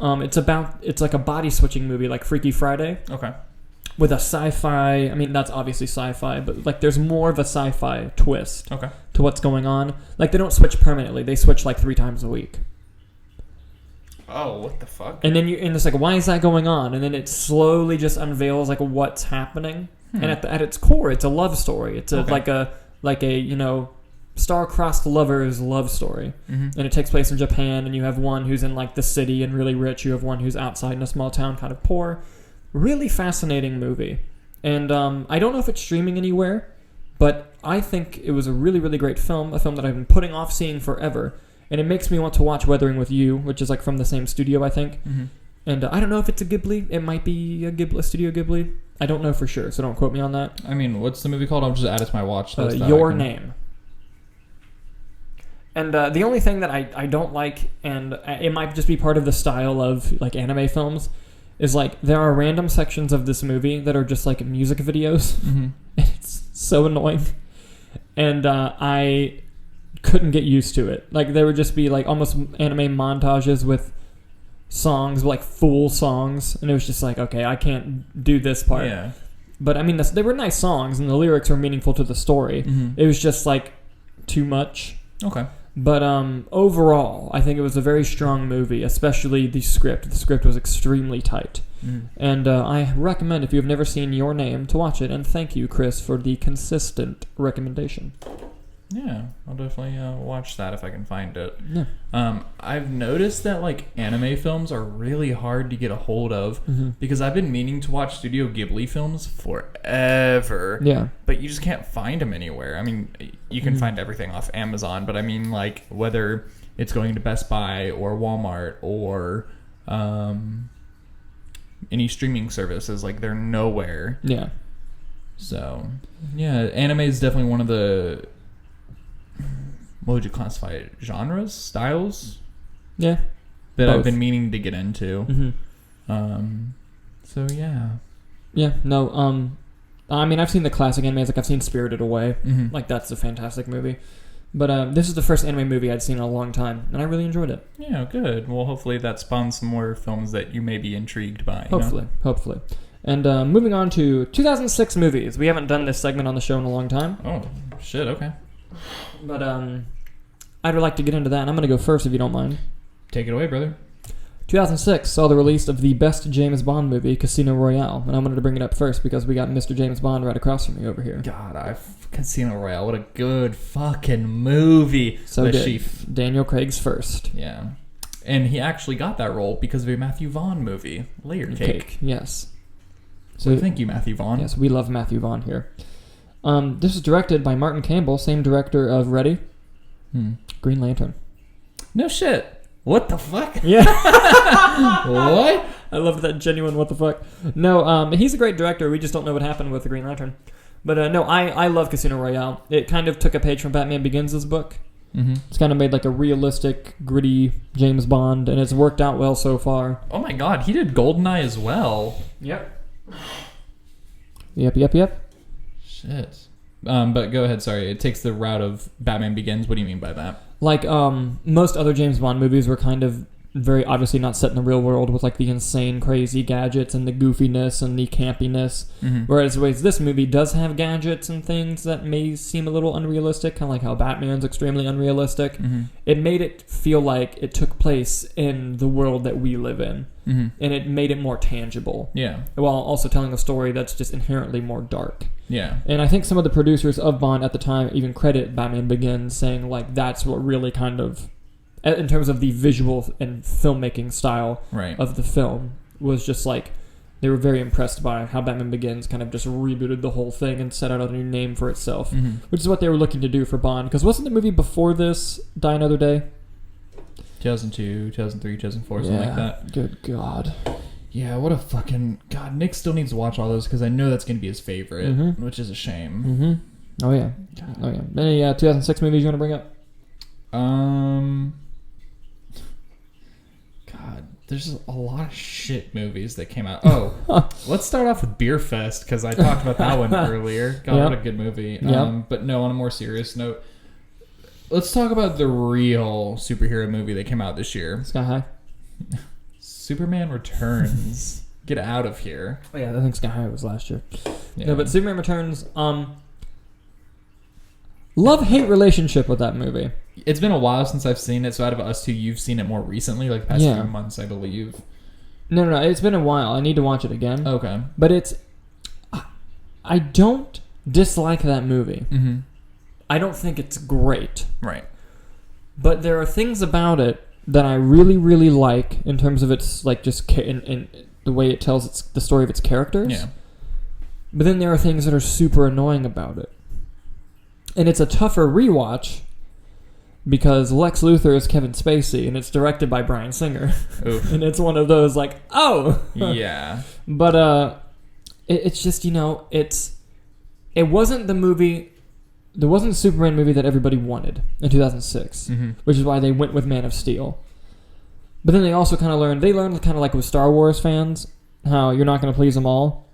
It's like a body switching movie, like Freaky Friday. Okay. With a sci-fi, I mean, that's obviously sci-fi, but like there's more of a sci-fi twist to what's going on. Like they don't switch permanently; they switch like 3 times a week. Oh, what the fuck? And then it's like, why is that going on? And then it slowly just unveils like what's happening. And at its core, it's a love story. It's like a star-crossed lovers love story. And it takes place in Japan. And you have one who's in like the city and really rich. You have one who's outside in a small town, kind of poor. Really fascinating movie. And I don't know if it's streaming anywhere, but I think it was a really great film. A film that I've been putting off seeing forever. And it makes me want to watch Weathering with You, which is like from the same studio, I think. And I don't know if it's a Ghibli. It might be a Studio Ghibli. I don't know for sure, so don't quote me on that. I mean, what's the movie called? I'll just add it to my watch list. Your Name. And the only thing that I don't like, and it might just be part of the style of like anime films, is like there are random sections of this movie that are just like music videos. It's so annoying. And I couldn't get used to it. Like there would just be like almost anime montages with songs, like full songs, and it was just like, okay, I can't do this part. Yeah. But I mean, they were nice songs, and the lyrics were meaningful to the story. It was just like too much. Okay. But overall, I think it was a very strong movie, especially the script. The script was extremely tight. And I recommend, if you've never seen Your Name, to watch it. And thank you, Chris, for the consistent recommendation. Yeah, I'll definitely watch that if I can find it. Yeah. I've noticed that like anime films are really hard to get a hold of because I've been meaning to watch Studio Ghibli films forever. Yeah. But you just can't find them anywhere. I mean, you can find everything off Amazon, but I mean like whether it's going to Best Buy or Walmart or any streaming services, like they're nowhere. Yeah. So, yeah, anime is definitely one of the... What would you classify it? Genres? Styles? Yeah. That Both. I've been meaning to get into. So, yeah. Yeah, no, I mean, I've seen the classic animes. Like, I've seen Spirited Away. Like, that's a fantastic movie. But this is the first anime movie I'd seen in a long time, and I really enjoyed it. Yeah, good. Well, hopefully that spawns some more films that you may be intrigued by. Hopefully. And moving on to 2006 movies. We haven't done this segment on the show in a long time. Oh, shit, okay. But I'd like to get into that, and I'm going to go first if you don't mind. Take it away, brother. 2006 saw the release of the best James Bond movie, Casino Royale, and I wanted to bring it up first because we got Mr. James Bond right across from me over here. God, Casino Royale, what a good fucking movie. So good. Daniel Craig's first. Yeah. And he actually got that role because of a Matthew Vaughn movie, Layer Cake. Yes. So thank you, Matthew Vaughn. Yes, we love Matthew Vaughn here. This is directed by Martin Campbell, same director of Ready, Green Lantern. No shit. What the fuck? Yeah. What? I love that genuine what the fuck. No, he's a great director. We just don't know what happened with the Green Lantern. But no, I love Casino Royale. It kind of took a page from Batman Begins' book. It's kind of made like a realistic, gritty James Bond, and it's worked out well so far. Oh my god, he did GoldenEye as well. Yep. Shit. But go ahead, sorry. It takes the route of Batman Begins. What do you mean by that? Like, most other James Bond movies were kind of very obviously not set in the real world with like the insane, crazy gadgets and the goofiness and the campiness. Whereas this movie does have gadgets and things that may seem a little unrealistic, kind of like how Batman's extremely unrealistic. It made it feel like it took place in the world that we live in, and it made it more tangible. Yeah, while also telling a story that's just inherently more dark. Yeah, and I think some of the producers of Bond at the time even credit Batman Begins, saying like that's what really kind of, in terms of the visual and filmmaking style of the film, was just like they were very impressed by how Batman Begins kind of just rebooted the whole thing and set out a new name for itself, which is what they were looking to do for Bond. Because wasn't the movie before this Die Another Day? 2002, 2003, 2004, something like that. Good God. Yeah, what a fucking... God, Nick still needs to watch all those because I know that's going to be his favorite, which is a shame. Oh, yeah. God. Oh, yeah. Any 2006 movies you want to bring up? God, there's a lot of shit movies that came out. Oh, let's start off with Beer Fest because I talked about that one earlier. God, what a good movie. But no, on a more serious note, let's talk about the real superhero movie that came out this year. Sky High. Superman Returns. Get out of here. Oh yeah, I think Sky High was last year. Yeah. No, but Superman Returns, love-hate relationship with that movie. It's been a while since I've seen it, so out of us two, you've seen it more recently, like the past few months, I believe. No, it's been a while. I need to watch it again. Okay. But I don't dislike that movie. I don't think it's great. Right. But there are things about it that I really, really like in terms of its, like, just in the way it tells the story of its characters. Yeah. But then there are things that are super annoying about it. And it's a tougher rewatch because Lex Luthor is Kevin Spacey, and it's directed by Bryan Singer. And it's one of those, like, oh! Yeah. But it's just, it wasn't the movie... There wasn't a Superman movie that everybody wanted in 2006, which is why they went with Man of Steel. But then they also kind of learned kind of like with Star Wars fans, how you're not going to please them all.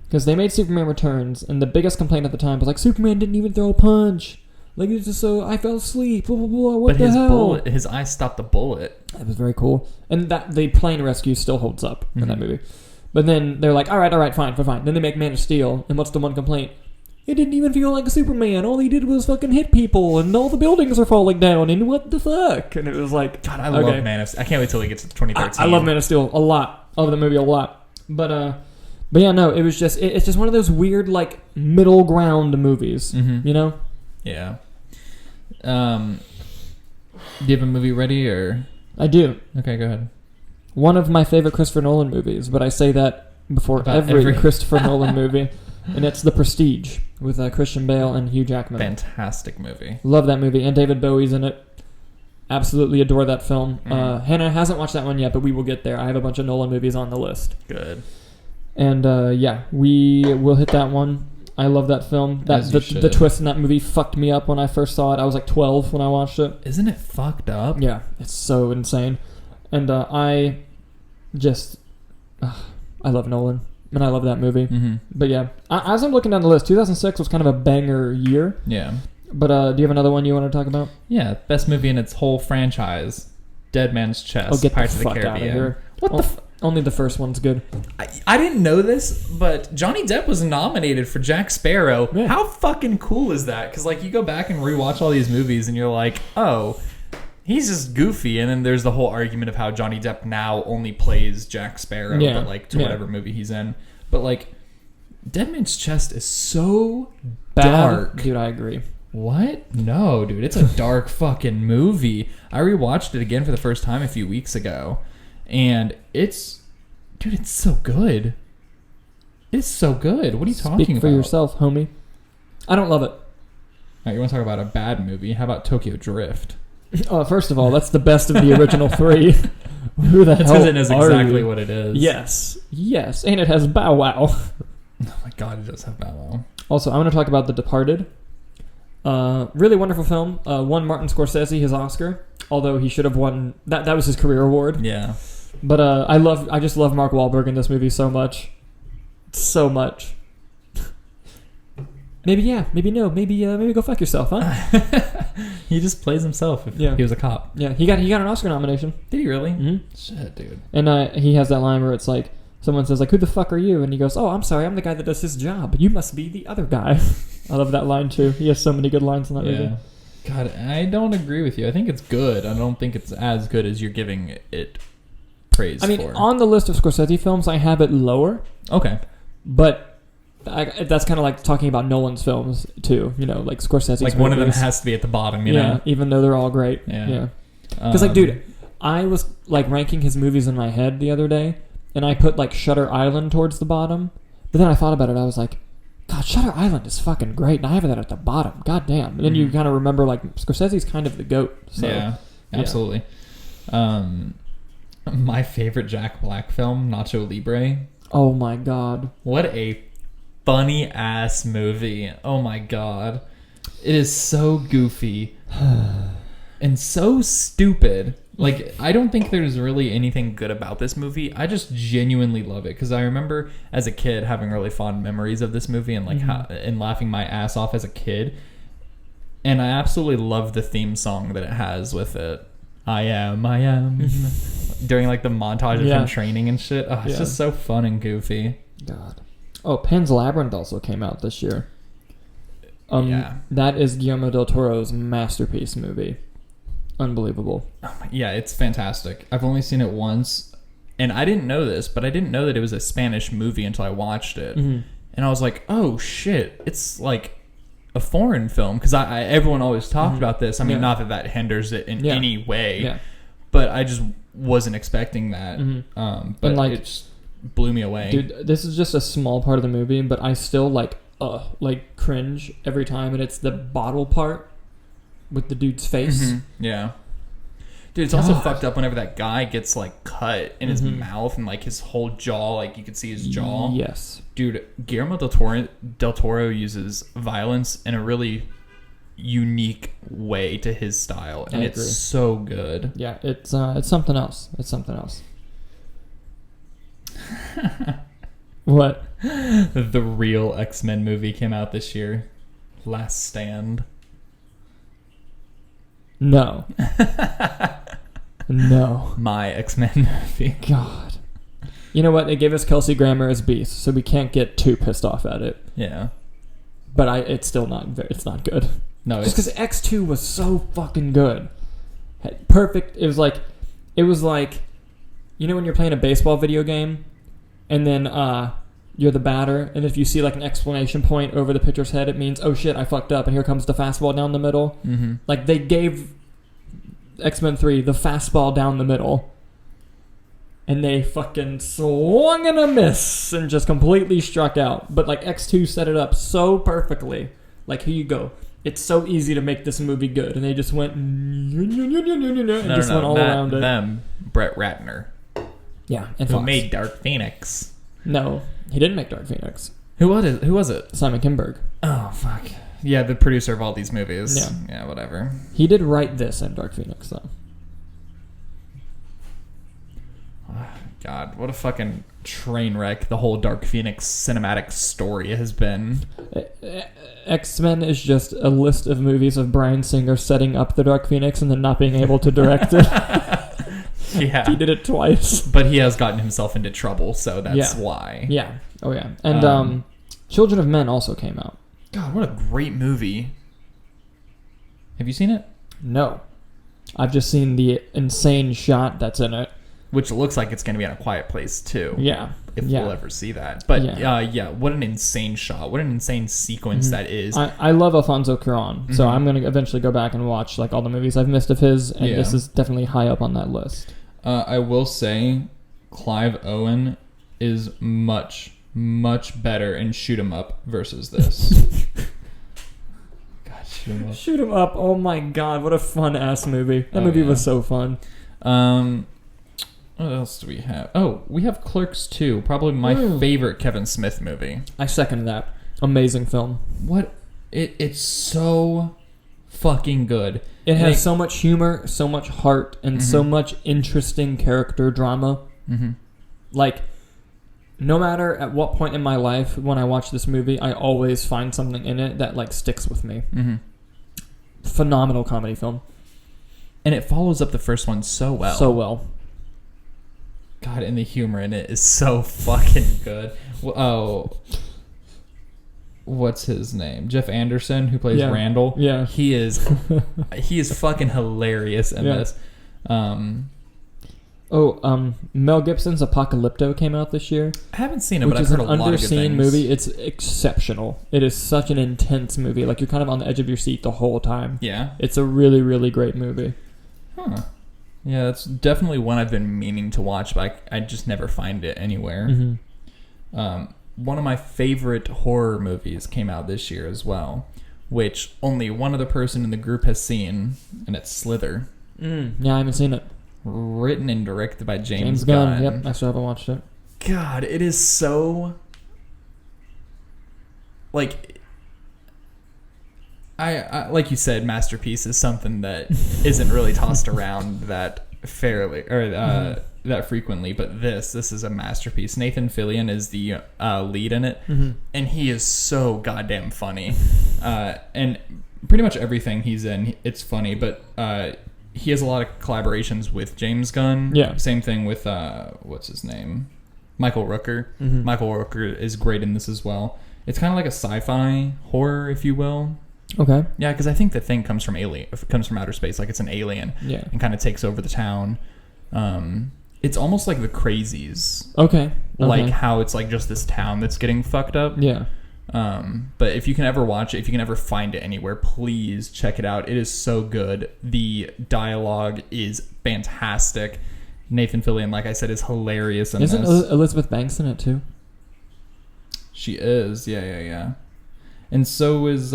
Because they made Superman Returns, and the biggest complaint at the time was like, Superman didn't even throw a punch. Like, it's just so, I fell asleep, blah, blah, blah, what the hell? His eyes stopped the bullet. That was very cool. And that the plane rescue still holds up in that movie. But then they're like, all right, fine. Then they make Man of Steel, and what's the one complaint? It didn't even feel like a Superman. All he did was fucking hit people, and all the buildings are falling down, and what the fuck? And it was like... God, I love Man of Steel. I can't wait till he gets to 2013. I love Man of Steel a lot. I love the movie a lot. But yeah, no, it was just... It's just one of those weird, like, middle ground movies, you know? Yeah. Do you have a movie ready, or...? I do. Okay, go ahead. One of my favorite Christopher Nolan movies, but I say that before every Christopher Nolan movie, and it's The Prestige with Christian Bale and Hugh Jackman. Fantastic movie. Love that movie, and David Bowie's in it. Absolutely adore that film. Hannah hasn't watched that one yet, but we will get there. I have a bunch of Nolan movies on the list. Good. And yeah, we will hit that one. I love that film. The twist in that movie fucked me up when I first saw it. I was like 12 when I watched it. Isn't it fucked up? Yeah, it's so insane. And I love Nolan. And I love that movie. But yeah, as I'm looking down the list, 2006 was kind of a banger year. Yeah. But do you have another one you want to talk about? Yeah, best movie in its whole franchise, Dead Man's Chest, get Pirates of the Caribbean. Out of here. What only the first one's good. I didn't know this, but Johnny Depp was nominated for Jack Sparrow. Yeah. How fucking cool is that? Because like you go back and rewatch all these movies and you're like, oh, he's just goofy. And then there's the whole argument of how Johnny Depp now only plays Jack Sparrow, but like to whatever movie he's in. But like, Dead Man's Chest is so dark. Dude, I agree. What? No, dude. It's a dark fucking movie. I rewatched it again for the first time a few weeks ago. And it's so good. It's so good. What are you talking about? Speak for yourself, homie. I don't love it. All right, you want to talk about a bad movie? How about Tokyo Drift? Oh, first of all, that's the best of the original three. Who the hell are you? Because it is exactly what it is. Yes. And it has Bow Wow. Oh my god, it does have Bow Wow. Also, I'm going to talk about The Departed. Really wonderful film. Won Martin Scorsese his Oscar, although he should have won... That was his career award. Yeah. But I just love Mark Wahlberg in this movie so much. So much. Maybe yeah, maybe no, maybe go fuck yourself, huh? He just plays himself if Yeah. he was a cop. Yeah, he got an Oscar nomination. Did he really? Mm-hmm. Shit, dude. And he has that line where it's like, someone says, like, who the fuck are you? And he goes, oh, I'm sorry, I'm the guy that does his job. You must be the other guy. I love that line, too. He has so many good lines in that movie. God, I don't agree with you. I think it's good. I don't think it's as good as you're giving it praise for. I mean, on the list of Scorsese films, I have it lower. Okay. But that's kind of like talking about Nolan's films, too. You know, like Scorsese's Like, movies. one of them has to be at the bottom, you know? Even though they're all great. Yeah. Because, like, dude, I was, like, ranking his movies in my head the other day, and I put, like, Shutter Island towards the bottom. But then I thought about it. I was like, God, Shutter Island is fucking great, and I have that at the bottom. God damn. And then you kind of remember, like, Scorsese's kind of the GOAT. So, yeah, absolutely. My favorite Jack Black film, Nacho Libre. Oh, my God. What a funny-ass movie. Oh, my God. It is so goofy and so stupid. Like, I don't think there's really anything good about this movie. I just genuinely love it because I remember as a kid having really fond memories of this movie and like and laughing my ass off as a kid. And I absolutely love the theme song that it has with it. I am. During like the montage of him training and shit. Oh, it's just so fun and goofy. God. Oh, Pan's Labyrinth also came out this year. That is Guillermo del Toro's masterpiece movie. Unbelievable. Yeah, it's fantastic. I've only seen it once, and I didn't know this, but I didn't know that it was a Spanish movie until I watched it. And I was like, oh shit, it's like a foreign film, because everyone always talked about this. I mean, not that hinders it in any way, but I just wasn't expecting that. But like, it just blew me away. Dude, this is just a small part of the movie, but I still like cringe every time, and it's the bottle part with the dude's face. Yeah. Dude, it's also fucked up whenever that guy gets like cut in his mouth and like his whole jaw, like you could see his jaw. Yes. Dude, Guillermo del Toro uses violence in a really unique way to his style, and it's so good. Yeah, it's something else. It's something else. What? The real X-Men movie came out this year. Last Stand. No. No. My X-Men movie. God. You know what? They gave us Kelsey Grammer as Beast, so we can't get too pissed off at it. Yeah. But it's still not good. No, just because X2 was so fucking good. Perfect. It was like, you know when you're playing a baseball video game, and then you're the batter, and if you see like an exclamation point over the pitcher's head, it means, oh shit, I fucked up, and here comes the fastball down the middle. Like, they gave X-Men 3 the fastball down the middle, and they fucking swung and a miss and just completely struck out. But like, X2 set it up so perfectly. Like, here you go. It's so easy to make this movie good, and they just went and went all around it. Them, Brett Ratner. Yeah, and who made Dark Phoenix. No, he didn't make Dark Phoenix. Who was it? Simon Kinberg. Oh, fuck. Yeah, the producer of all these movies. Yeah, whatever. He did write this and Dark Phoenix, though. God, what a fucking train wreck the whole Dark Phoenix cinematic story has been. X-Men is just a list of movies of Bryan Singer setting up the Dark Phoenix and then not being able to direct it. Yeah. He did it twice. But he has gotten himself into trouble, so that's why. Yeah. Oh, yeah. And Children of Men also came out. God, what a great movie. Have you seen it? No. I've just seen the insane shot that's in it. Which looks like it's going to be on A Quiet Place, too. Yeah. If we'll ever see that. But, what an insane shot. What an insane sequence that is. I love Alfonso Cuarón, so I'm going to eventually go back and watch like all the movies I've missed of his, and this is definitely high up on that list. I will say Clive Owen is much, much better in Shoot 'em Up versus this. God, Shoot 'em Up. Shoot 'em Up. Oh, my God. What a fun-ass movie. That movie was so fun. What else do we have? Oh, we have Clerks 2. Probably my favorite Kevin Smith movie. I second that. Amazing film. What? It's so fucking good. It has so much humor, so much heart, and so much interesting character drama. Like, no matter at what point in my life when I watch this movie, I always find something in it that like sticks with me. phenomenal comedy film. And it follows up the first one so well. So well. God, and the humor in it is so fucking good. Oh, what's his name? Jeff Anderson, who plays Randall. Yeah, he is fucking hilarious in this. Mel Gibson's Apocalypto came out this year. I haven't seen it, but I've heard a lot of good things. Which is an underseen movie. It's exceptional. It is such an intense movie. Like, you're kind of on the edge of your seat the whole time. Yeah. It's a really, really great movie. Huh. Yeah, that's definitely one I've been meaning to watch, but I just never find it anywhere. Mm-hmm. One of my favorite horror movies came out this year as well, which only one other person in the group has seen, and it's Slither. Yeah, I haven't seen it. Written and directed by James Gunn. Yep, I still haven't watched it. God, it is so... Like... I like you said, masterpiece is something that isn't really tossed around that fairly or that frequently, but this is a masterpiece. Nathan Fillion is the lead in it, and he is so goddamn funny, and pretty much everything he's in, it's funny. But he has a lot of collaborations with James Gunn. Yeah, same thing with what's his name, Michael Rooker. Michael Rooker is great in this as well. It's kind of like a sci-fi horror, if you will. Okay. Yeah, because I think the thing comes from outer space, like it's an alien, and kind of takes over the town. It's almost like The Crazies. Okay. Like how it's like just this town that's getting fucked up. Yeah. But if you can ever watch it, if you can ever find it anywhere, please check it out. It is so good. The dialogue is fantastic. Nathan Fillion, like I said, is hilarious in Isn't this. Elizabeth Banks in it too? She is. Yeah. And so is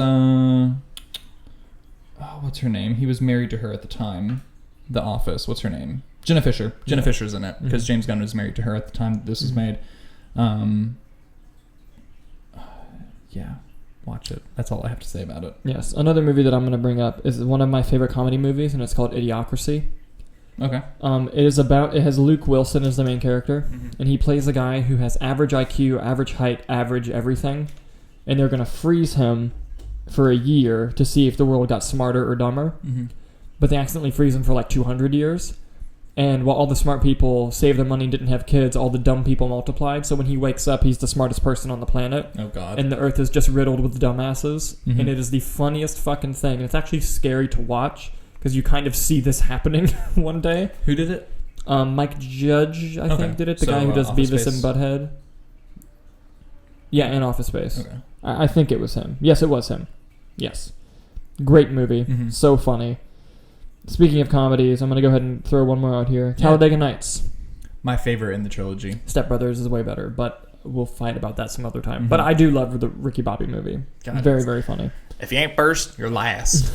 what's her name? He was married to her at the time. The Office. What's her name? Jenna Fisher. Jenna Fisher's in it because James Gunn was married to her at the time that this was made. Yeah, watch it. That's all I have to say about it. Yes. Another movie that I'm going to bring up is one of my favorite comedy movies, and it's called Idiocracy. Okay. It has Luke Wilson as the main character, and he plays a guy who has average IQ, average height, average everything. And they're going to freeze him for a year to see if the world got smarter or dumber. But they accidentally freeze him for like 200 years. And while all the smart people saved their money and didn't have kids, all the dumb people multiplied. So when he wakes up, he's the smartest person on the planet. Oh, God. And the earth is just riddled with dumbasses. And it is the funniest fucking thing. And it's actually scary to watch because you kind of see this happening one day. Who did it? Mike Judge, I think, did it. The guy who does Beavis and Butthead. Yeah, and Office Space. Okay. I think it was him. Yes, it was him. Yes. Great movie. So funny. Speaking of comedies, I'm going to go ahead and throw one more out here. Talladega Nights. My favorite in the trilogy. Step Brothers is way better, but we'll fight about that some other time. But I do love the Ricky Bobby movie. God, very, very funny. If you ain't first, you're last.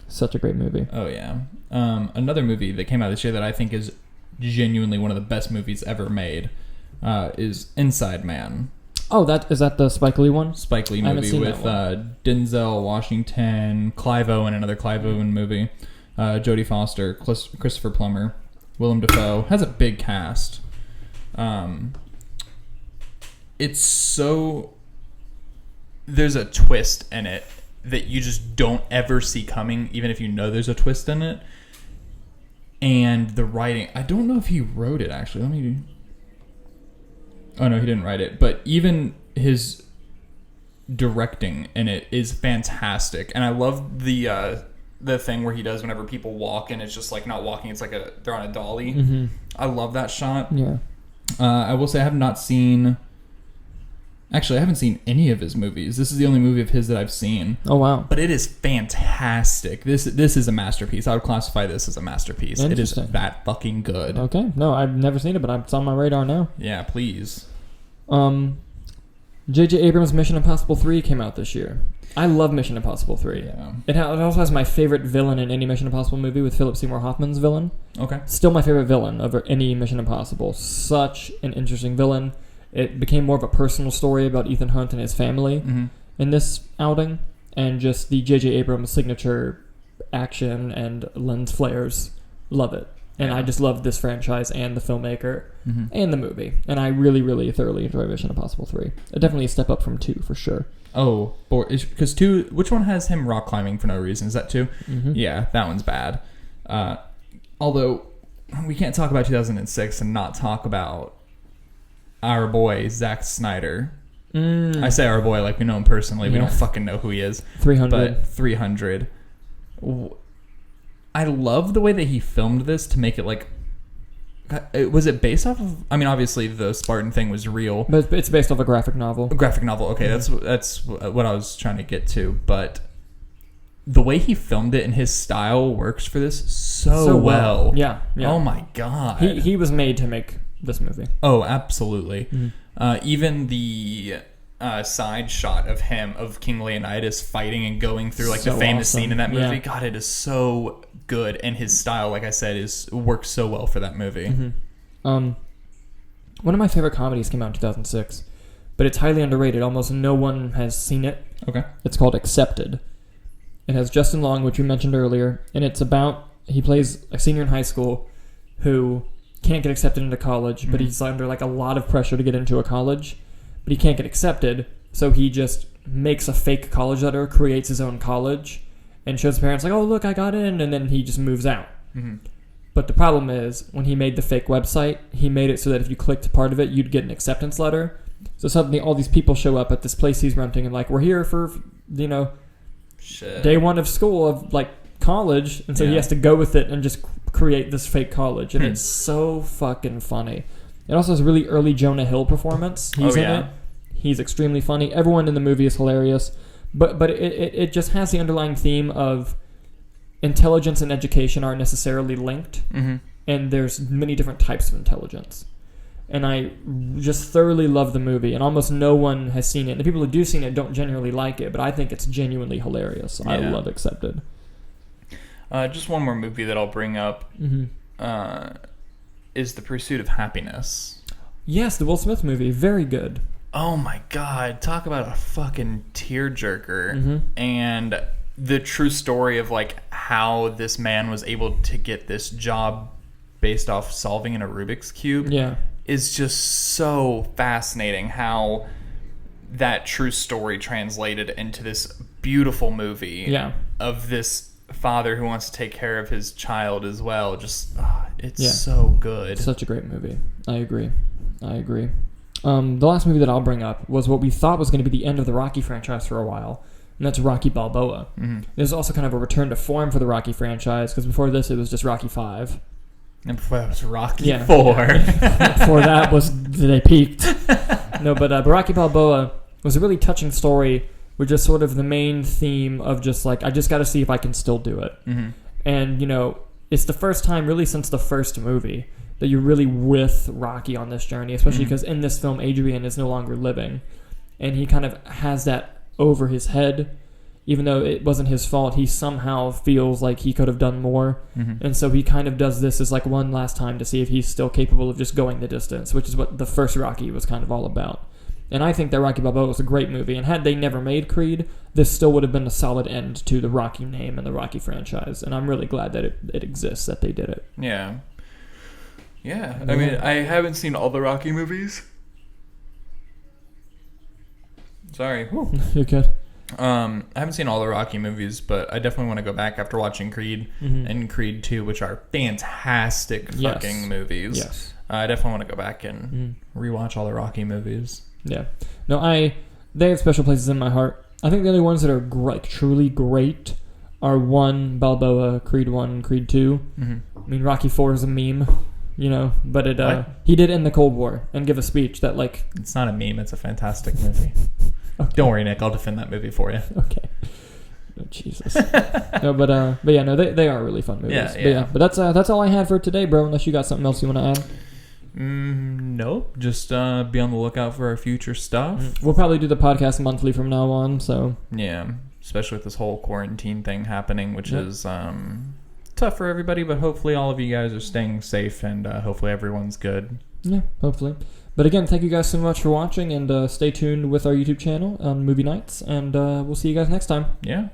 Such a great movie. Oh, yeah. Another movie that came out this year that I think is genuinely one of the best movies ever made is Inside Man. Oh, is that the Spike Lee one? Spike Lee movie with Denzel Washington, Clive Owen, another Clive Owen movie, Jodie Foster, Christopher Plummer, Willem Dafoe. Has a big cast. It's so... There's a twist in it that you just don't ever see coming, even if you know there's a twist in it. And the writing... I don't know if he wrote it, actually. Oh, no, he didn't write it. But even his directing in it is fantastic. And I love the thing where he does whenever people walk and it's just like not walking. It's like they're on a dolly. I love that shot. Yeah. I will say I have not seen... Actually, I haven't seen any of his movies. This is the only movie of his that I've seen. Oh, wow. But it is fantastic. This is a masterpiece. I would classify this as a masterpiece. It is that fucking good. Okay. No, I've never seen it, but it's on my radar now. Yeah, please. J.J. Abrams' Mission Impossible 3 came out this year. I love Mission Impossible 3. Yeah. It also has my favorite villain in any Mission Impossible movie with Philip Seymour Hoffman's villain. Okay. Still my favorite villain of any Mission Impossible. Such an interesting villain. It became more of a personal story about Ethan Hunt and his family in this outing. And just the J.J. Abrams signature action and lens flares. Love it. And I just love this franchise and the filmmaker and the movie. And I really, really thoroughly enjoy Mission Impossible 3. Definitely a step up from 2 for sure. Oh, because 2, which one has him rock climbing for no reason? Is that 2? Mm-hmm. Yeah, that one's bad. Although, we can't talk about 2006 and not talk about our boy, Zack Snyder. I say our boy like we know him personally. We don't fucking know who he is. 300. But 300. I love the way that he filmed this to make it like... Was it based off of... I mean, obviously, the Spartan thing was real. But it's based off a graphic novel. A graphic novel. Okay, that's what I was trying to get to. But the way he filmed it and his style works for this so well. Yeah. Oh, my God. He was made to make this movie. Oh, absolutely. Even the... side shot of him, of King Leonidas fighting and going through like the famous scene in that movie. God, it is so good, and his style, like I said, works so well for that movie. One of my favorite comedies came out in 2006, but it's highly underrated. Almost no one has seen it. Okay. It's called Accepted. It has Justin Long, which you mentioned earlier, and it's about, he plays a senior in high school who can't get accepted into college, but he's under like a lot of pressure to get into a college. But he can't get accepted, so he just makes a fake college letter, creates his own college, and shows his parents like, oh, look, I got in, and then he just moves out. But the problem is, when he made the fake website, he made it so that if you clicked part of it, you'd get an acceptance letter. So suddenly all these people show up at this place he's renting and like, we're here for, day one of school, of like college, and so he has to go with it and just create this fake college, and it's so fucking funny. It also has a really early Jonah Hill performance. He's in it. He's extremely funny. Everyone in the movie is hilarious. But it just has the underlying theme of intelligence and education aren't necessarily linked. And there's many different types of intelligence. And I just thoroughly love the movie. And almost no one has seen it. And the people who do seen it don't genuinely like it. But I think it's genuinely hilarious. I love Accepted. Just one more movie that I'll bring up. Is The Pursuit of Happiness. Yes, the Will Smith movie. Very good. Oh my God. Talk about a fucking tearjerker. And the true story of like how this man was able to get this job based off solving in a Rubik's Cube is just so fascinating, how that true story translated into this beautiful movie of this father who wants to take care of his child as well. Just it's so good. Such a great movie. I agree. The last movie that I'll bring up was what we thought was going to be the end of the Rocky franchise for a while, and that's Rocky Balboa. There's also kind of a return to form for the Rocky franchise, because before this it was just Rocky 5. And before that was Rocky 4. Before that was they peaked. No, but Rocky Balboa was a really touching story with just sort of the main theme of just like, I just got to see if I can still do it. And, it's the first time really since the first movie that you're really with Rocky on this journey, especially because in this film, Adrian is no longer living. And he kind of has that over his head. Even though it wasn't his fault, he somehow feels like he could have done more. And so he kind of does this as like one last time to see if he's still capable of just going the distance, which is what the first Rocky was kind of all about. And I think that Rocky Balboa was a great movie. And had they never made Creed, this still would have been a solid end to the Rocky name and the Rocky franchise. And I'm really glad that it exists, that they did it. Yeah. I mean, I haven't seen all the Rocky movies. Sorry. You're good. I haven't seen all the Rocky movies, but I definitely want to go back after watching Creed and Creed 2, which are fantastic fucking movies. Yes. I definitely want to go back and rewatch all the Rocky movies. Yeah. No, they have special places in my heart. I think the only ones that are truly great are 1, Balboa, Creed 1, Creed 2. I mean, Rocky 4 is a meme, but he did end the Cold War and give a speech that like... It's not a meme, it's a fantastic movie. Okay. Don't worry, Nick, I'll defend that movie for you. Okay. Oh, Jesus. No, but they are really fun movies. But that's all I had for today, bro, unless you got something else you want to add. Nope. Just be on the lookout for our future stuff. We'll probably do the podcast monthly from now on, so... Yeah, especially with this whole quarantine thing happening, which is tough for everybody, but hopefully all of you guys are staying safe, and hopefully everyone's good. Yeah, hopefully. But again, thank you guys so much for watching, and stay tuned with our YouTube channel on Movie Nights, and we'll see you guys next time. Yeah.